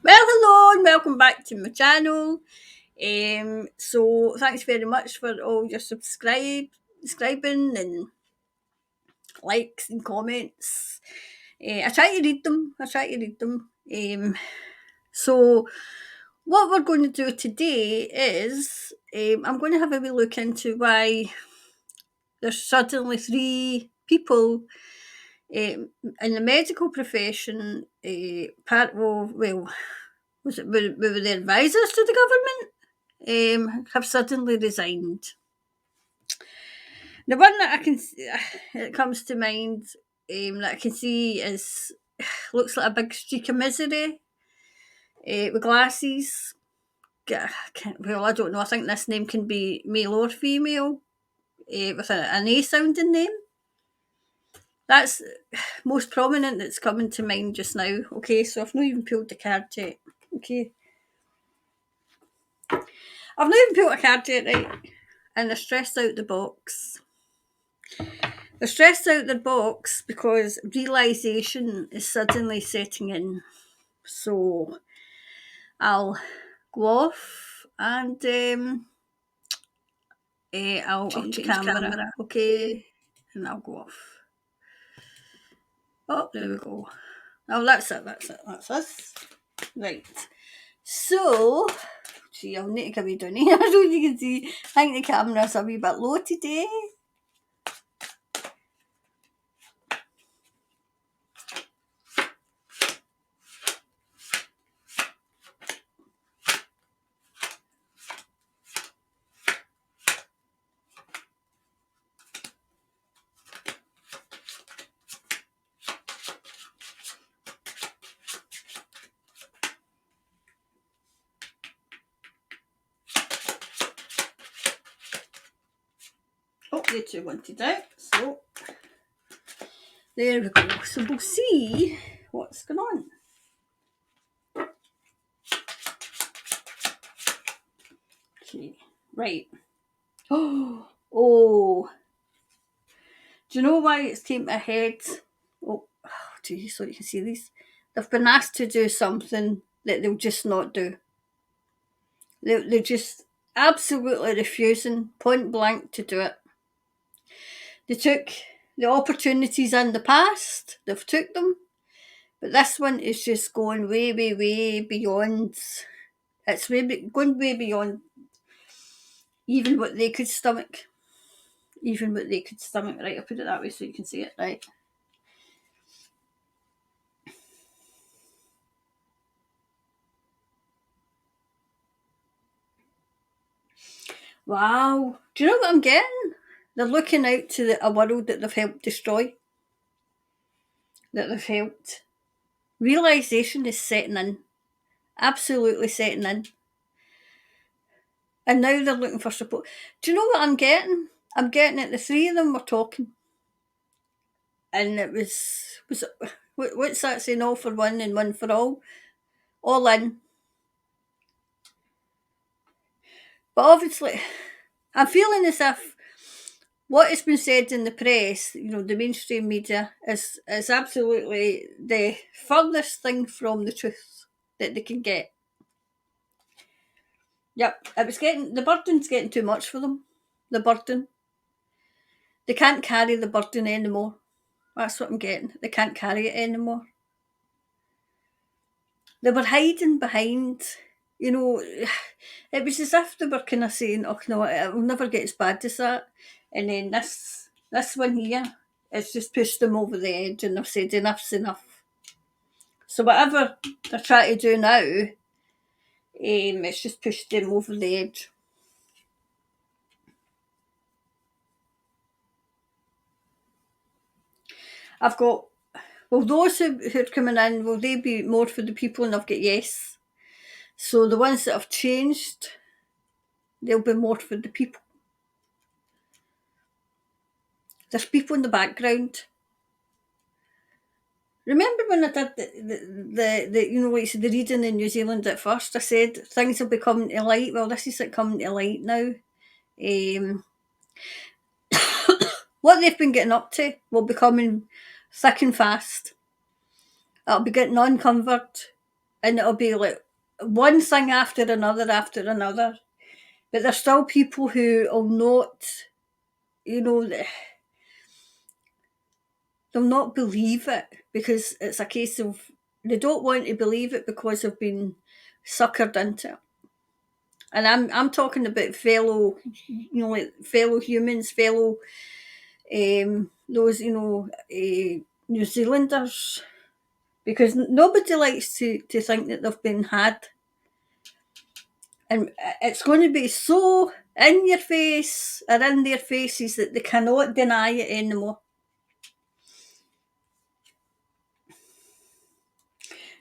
Well, hello and welcome back to my channel. So thanks very much for all your subscribing and likes and comments. I try to read them. So what we're going to do today is I'm going to have a wee look into why there's suddenly three people in the medical profession. Part of well, was it were the advisors to the government? Have suddenly resigned. The one that that comes to mind, that I can see is looks like a big streak of misery, with glasses. Well, I don't know. I think this name can be male or female, with an A sounding name. That's most prominent that's coming to mind just now. Okay, so I've not even pulled the card yet. Okay, I've not even pulled a card yet, right? And they're stressed out the box. They're stressed out their box because realisation is suddenly setting in. So I'll go off and I'll change the camera, okay? And I'll go off. Oh, there we go. Oh, that's that's us. Right. So, gee, I'll need to come down here so you can see. I think the camera's a wee bit low today. Oh, the two wanted out. So, there we go. So we'll see what's going on. Okay, right. Oh, do you know why it's came ahead? Oh, geez, so you can see these. They've been asked to do something that they'll just not do. They're just absolutely refusing, point blank, to do it. They took the opportunities in the past, they've took them, but this one is just going way, way, way beyond. It's going way beyond even what they could stomach. Even what they could stomach. Right, I'll put it that way so you can see it, right? Wow. Do you know what I'm getting? They're looking out to a world that they've helped destroy, that they've helped. Realisation is setting in, absolutely setting in. And now they're looking for support. Do you know what I'm getting? I'm getting it. The three of them were talking, and it was what's that saying? All for one and one for all in. But obviously, I'm feeling as if what has been said in the press, the mainstream media, is absolutely the furthest thing from the truth that they can get. Yep, the burden's getting too much for them. The burden. They can't carry the burden anymore. That's what I'm getting. They can't carry it anymore. They were hiding behind, it was as if they were kind of saying, "Oh no, it will never get as bad as that." And then this one here, it's just pushed them over the edge, and they've said enough's enough. So whatever they're trying to do now, it's just pushed them over the edge. I've got, well, those who are coming in, will they be more for the people? And I've got yes. So the ones that have changed, they'll be more for the people. There's people in the background. Remember when I did like the reading in New Zealand at first? I said things will be coming to light. Well, this is it coming to light now. What they've been getting up to will be coming thick and fast. It'll be getting uncovered. and it'll be like one thing after another after another. But there's still people who will not, you know, they'll not believe it because it's a case of they don't want to believe it because they've been suckered into it. And I'm talking about fellow, like fellow humans, fellow those New Zealanders, because nobody likes to think that they've been had, and it's going to be so in your face or in their faces that they cannot deny it anymore.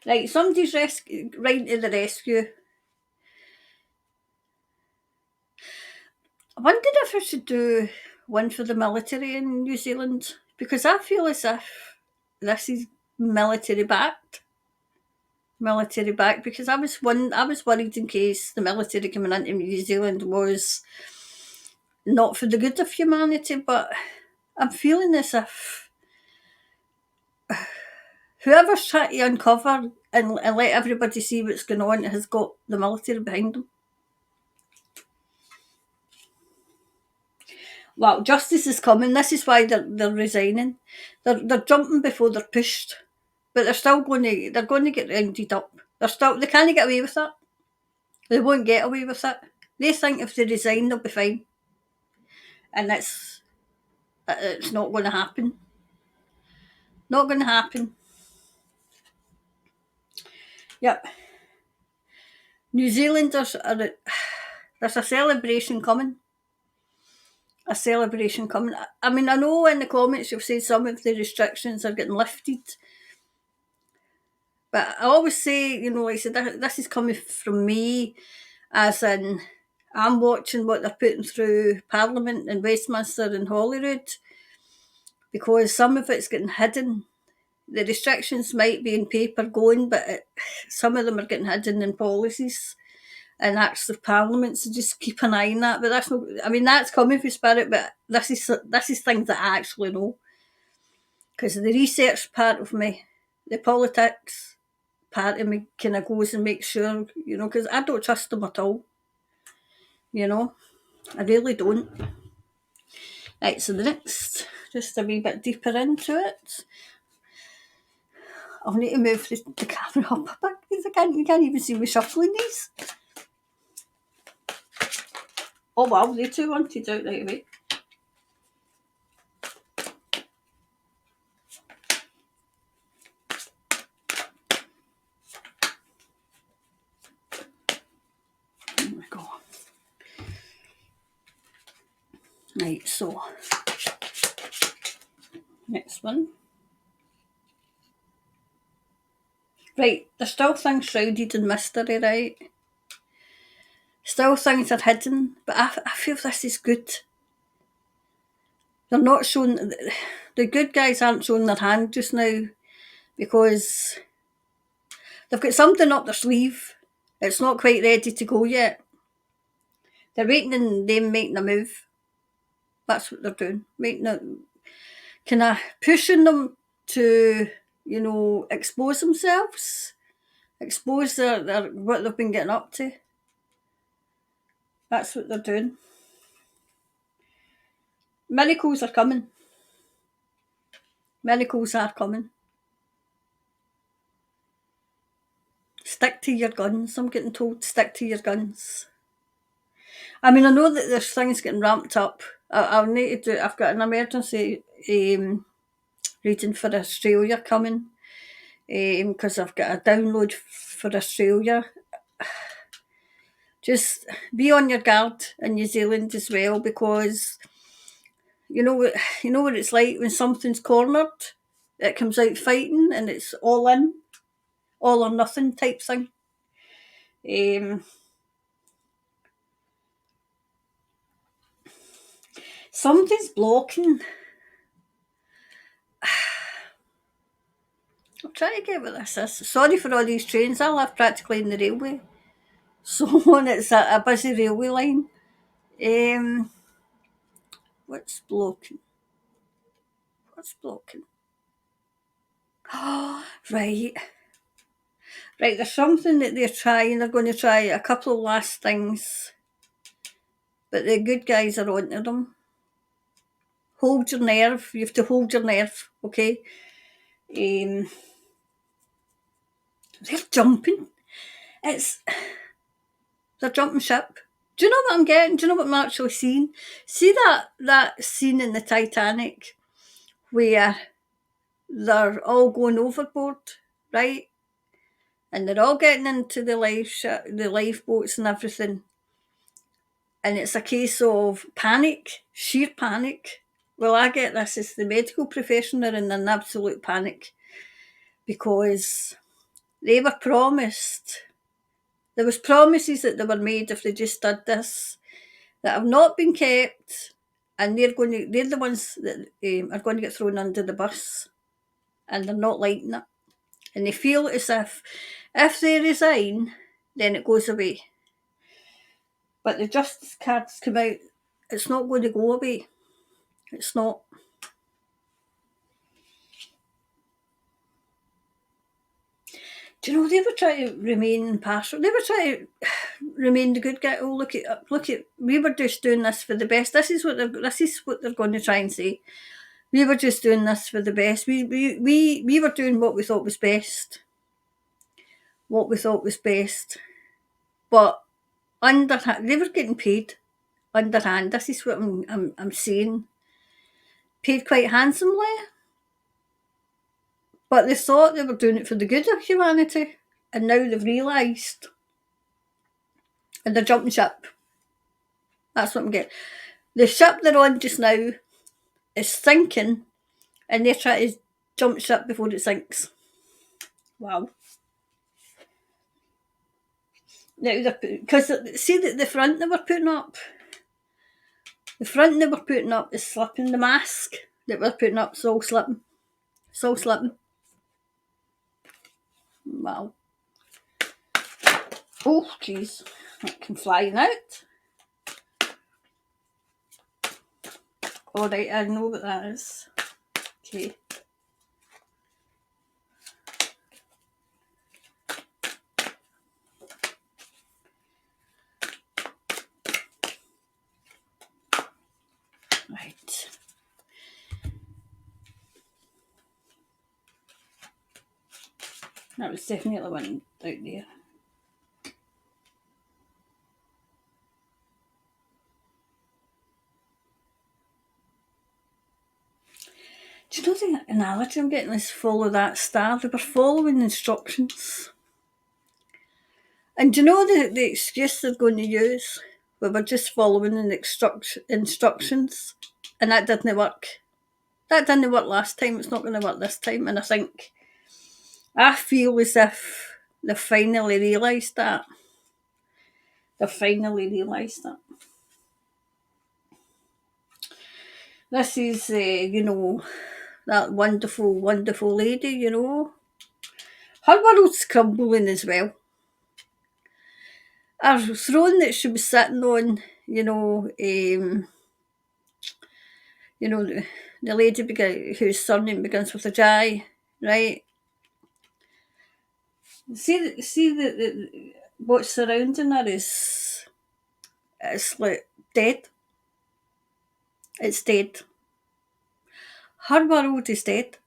Right, somebody's riding to the rescue. I wondered if I should do one for the military in New Zealand because I feel as if this is military backed. Military backed because I was worried in case the military coming into New Zealand was not for the good of humanity, but I'm feeling as if whoever's trying to uncover and let everybody see what's going on has got the military behind them. Well, justice is coming. This is why they're resigning. They're jumping before they're pushed, but they're going to get rounded up. They can't get away with that. They won't get away with it. They think if they resign, they'll be fine, and it's not going to happen. Not going to happen. Yep. New Zealanders are. There's a celebration coming. A celebration coming. I mean, I know in the comments you've said some of the restrictions are getting lifted, but I always say, like I said, this is coming from me, as in I'm watching what they're putting through Parliament in Westminster and Holyrood, because some of it's getting hidden. The restrictions might be in paper going, but some of them are getting hidden in policies and acts of Parliament. So just keep an eye on that. But that's not. I mean, that's coming from Spirit, but this is things that I actually know, because the research part of me, the politics part of me, kind of goes and makes sure, because I don't trust them at all. I really don't. Right, so the next, just a wee bit deeper into it. I'll need to move the camera up a bit because you can't even see me shuffling these. Oh wow, they two wanted out right away. There we go. Right, so next one. Right, there's still things shrouded in mystery, right? Still things are hidden, but I feel this is good. They're not showing, the good guys aren't showing their hand just now because they've got something up their sleeve. It's not quite ready to go yet. They're waiting on them making a move. That's what they're doing. Kind of pushing them to, expose themselves, expose their what they've been getting up to. That's what they're doing. Miracles are coming. Miracles are coming. Stick to your guns. I'm getting told stick to your guns. I mean, I know that there's things getting ramped up. I'll need to do. I've got an emergency reading for Australia coming because I've got a download for Australia. Just be on your guard in New Zealand as well, because you know what it's like when something's cornered. It comes out fighting and it's all in, all or nothing type thing. Something's blocking. I'll try to get what this is. Sorry for all these trains. I live practically in the railway. So it's a busy railway line. What's blocking? What's blocking? Oh, right. Right, there's something that they're trying. They're going to try a couple of last things, but the good guys are onto them. Hold your nerve. You have to hold your nerve, okay? They're jumping. It's they're jumping ship. Do you know what I'm getting? Do you know what I'm actually seeing? See that scene in the Titanic where they're all going overboard, right? And they're all getting into the lifeboats and everything. And it's a case of panic, sheer panic. Well, I get this as the medical profession are in an absolute panic because they were promised. There was promises that they were made if they just did this that have not been kept, and they're the ones that are going to get thrown under the bus, and they're not liking it, and they feel as if they resign, then it goes away. But the justice cards come out. It's not going to go away. It's not. Do you know they were trying to remain impartial? They were trying to remain the good guy. Oh, look at! We were just doing this for the best. This is what they're going to try and say. We were just doing this for the best. We were doing what we thought was best. What we thought was best, but underhand they were getting paid underhand. This is what I'm saying. Paid quite handsomely, but they thought they were doing it for the good of humanity, and now they've realised, and they're jumping ship. That's what I'm getting. The ship they're on just now is sinking, and they're trying to jump ship before it sinks. Wow. Now, because see that the front they were putting up, the front they were putting up is slipping. The mask that we're putting up is all slipping. It's all slipping. Wow. Oh, jeez. That can fly out. All right, I know what that is. Okay. Right. That was definitely one out there. Do you know the analogy I'm getting is follow that star? They were following instructions. And do you know the excuse they're going to use? We were just following the instructions, and that didn't work. That didn't work last time. It's not going to work this time. And I feel as if they've finally realised that. They've finally realised that. This is, that wonderful, wonderful lady, Her world's crumbling as well. Her throne that she was sitting on, the lady whose surname begins with a J, right? See the what's surrounding her is it's like dead. It's dead. Her world is dead.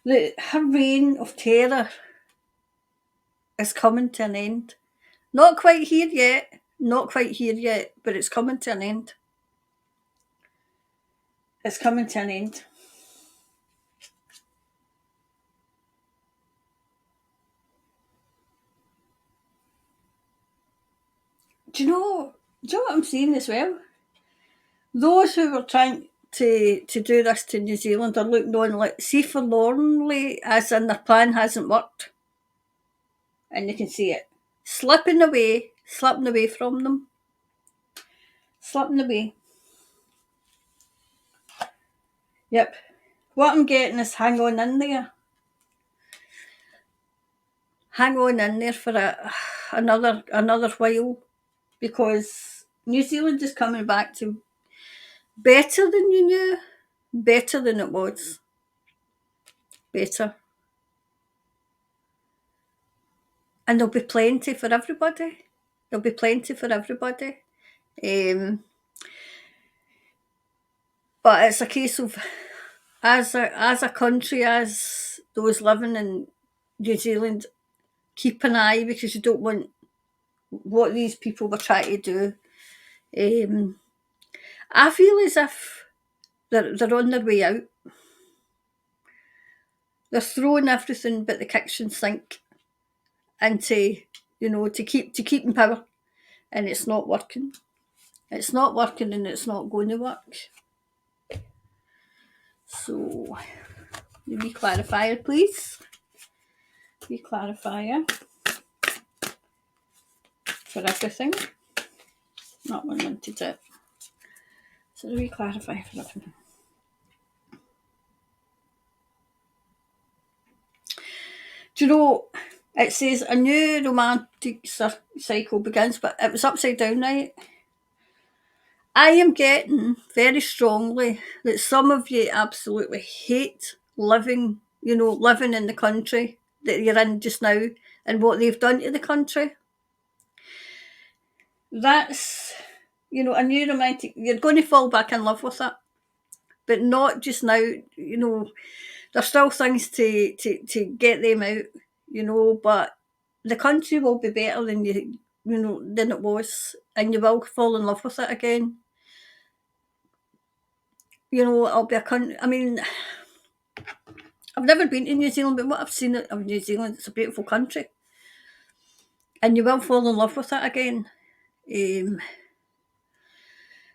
Her reign of terror is coming to an end. Not quite here yet. Not quite here yet, but it's coming to an end. It's coming to an end. Do you know what I'm saying as well? Those who were trying to do this to New Zealand are looking on like see forlornly as in their plan hasn't worked. And you can see it. Slipping away from them. Slipping away. Yep. What I'm getting is hang on in there. Hang on in there for another while, because New Zealand is coming back to better than you knew, better than it was. Better. and there'll be plenty for everybody. There'll be plenty for everybody. But it's a case of, as a country, as those living in New Zealand, keep an eye, because you don't want what these people were trying to do. I feel as if they're on their way out. They're throwing everything but the kitchen sink into, to keep in power, and it's not working. It's not working, and it's not going to work. So, the wee clarifier, please. Wee clarifier for everything. Not one wanted it. So, the wee clarifier for everything. Do you know, it says a new romantic cycle begins, but it was upside down, right? I am getting very strongly that some of you absolutely hate living in the country that you're in just now and what they've done to the country. That's, a new romantic, you're going to fall back in love with it, but not just now. There's still things to get them out, but the country will be better than than it was, and you will fall in love with it again. It'll be a country. I mean, I've never been to New Zealand, but what I've seen of New Zealand, it's a beautiful country, and you will fall in love with it again.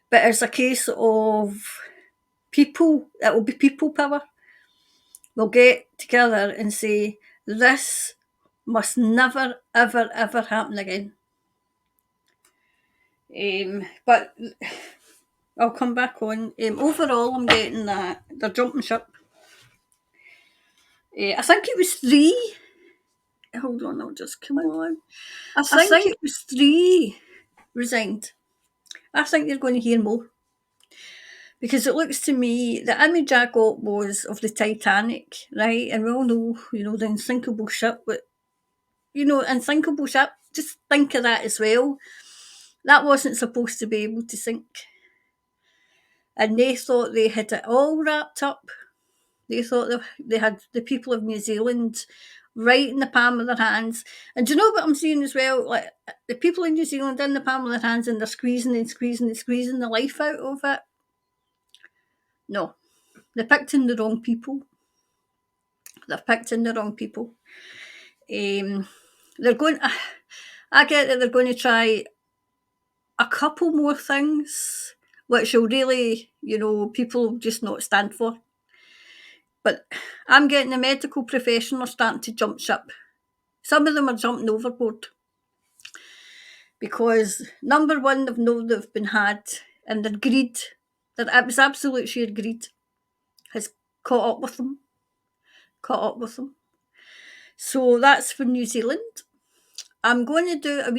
But it's a case of people. It will be people power. We'll get together and say, this must never, ever, ever happen again. But I'll come back on. Overall, I'm getting that they're jumping ship. I think it was 3. Hold on, I'll just come on. I think it was 3 resigned. I think you're going to hear more. Because it looks to me, the image I got was of the Titanic, right? And we all know, the unsinkable ship. But, unsinkable ship, just think of that as well. That wasn't supposed to be able to sink. And they thought they had it all wrapped up. They thought they had the people of New Zealand right in the palm of their hands. And do you know what I'm seeing as well? Like, the people in New Zealand in the palm of their hands, and they're squeezing and squeezing and squeezing the life out of it. No, they're picking the wrong people. They're picking the wrong people. They're going. I get that they're going to try a couple more things, which will really, people just not stand for. But I'm getting the medical professionals starting to jump ship. Some of them are jumping overboard. Because, number one, they've known they've been had, and their greed, it was absolute sheer greed, has caught up with them. So that's for New Zealand. I'm going to do a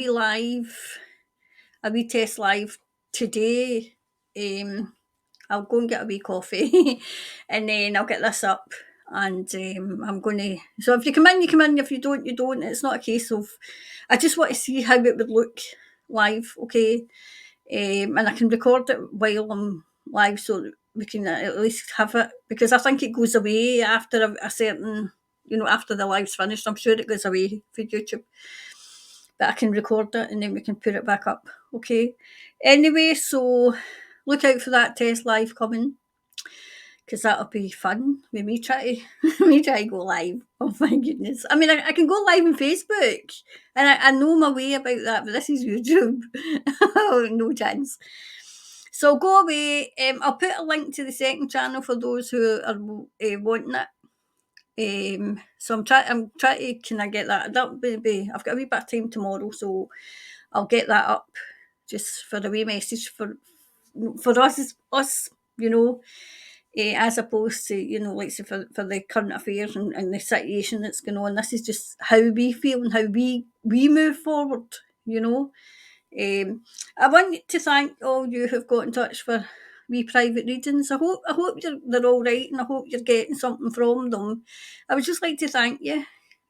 wee test live today. I'll go and get a wee coffee and then I'll get this up, and I'm going to, so if you come in, you come in. If you don't, you don't. It's not a case of, I just want to see how it would look live, okay? And I can record it while I'm live so that we can at least have it, because I think it goes away after a certain, after the live's finished. I'm sure it goes away for YouTube. But I can record it and then we can put it back up, okay? Anyway, so look out for that test live coming, because that'll be fun with me try to go live. Oh my goodness. I mean, I can go live on Facebook, and I know my way about that, but this is YouTube. Oh, no chance. So go away. I'll put a link to the second channel for those who are wanting it. So I'm trying to, can I get that? That will be, I've got a wee bit of time tomorrow, so I'll get that up just for a wee message for us, as opposed to, like say for the current affairs and the situation that's going on. This is just how we feel and how we move forward, I want to thank all you who've got in touch for wee private readings. I hope they're all right, and I hope you're getting something from them. I would just like to thank you.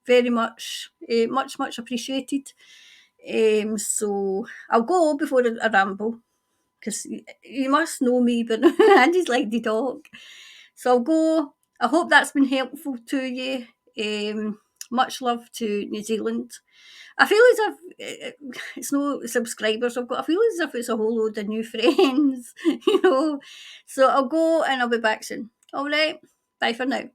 very much, much appreciated. So I'll go before I ramble, because you must know me, but I just like to talk. So I'll go. I hope that's been helpful to you. Much love to New Zealand. I feel as if it's no subscribers I've got. I feel as if it's a whole load of new friends, you know. So I'll go and I'll be back soon. All right. Bye for now.